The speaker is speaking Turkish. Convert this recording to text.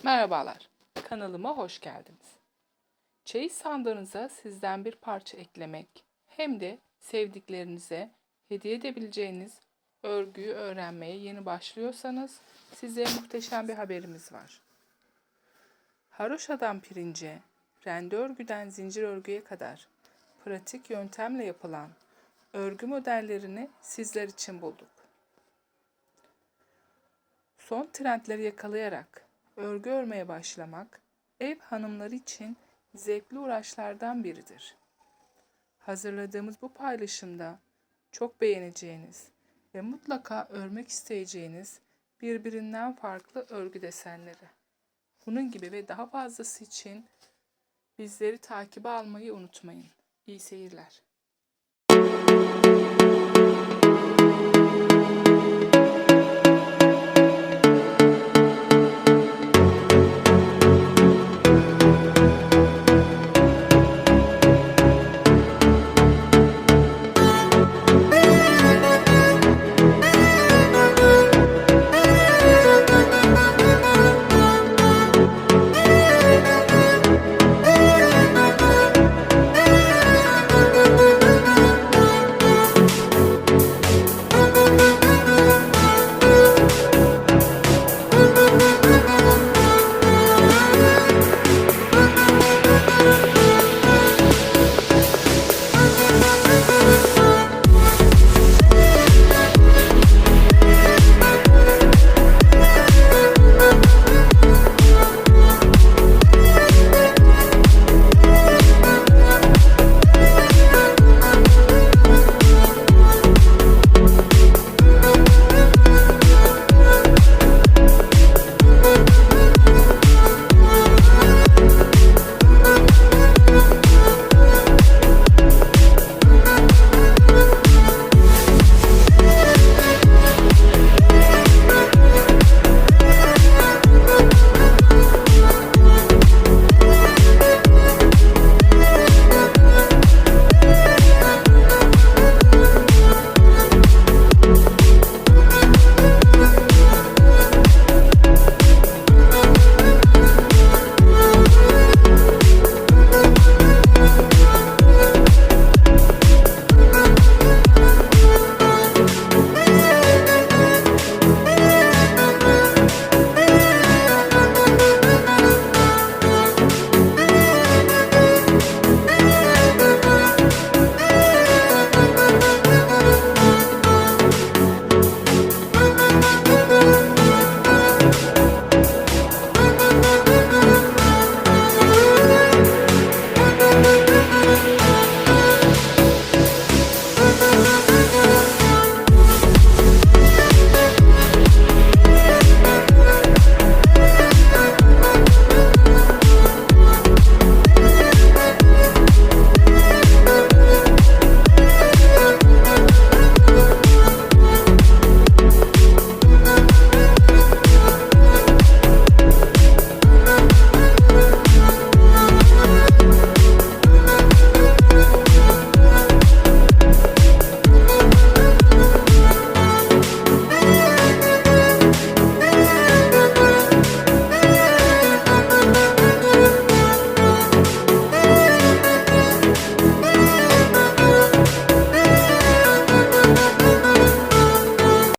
Merhabalar, kanalıma hoş geldiniz. Çeyiz sandığınıza sizden bir parça eklemek hem de sevdiklerinize hediye edebileceğiniz örgüyü öğrenmeye yeni başlıyorsanız size muhteşem bir haberimiz var. Haroşadan pirince, rende örgüden zincir örgüye kadar pratik yöntemle yapılan örgü modellerini sizler için bulduk. Son trendleri yakalayarak örgü örmeye başlamak, ev hanımları için zevkli uğraşlardan biridir. Hazırladığımız bu paylaşımda çok beğeneceğiniz ve mutlaka örmek isteyeceğiniz birbirinden farklı örgü desenleri. Bunun gibi ve daha fazlası için bizleri takibe almayı unutmayın. İyi seyirler.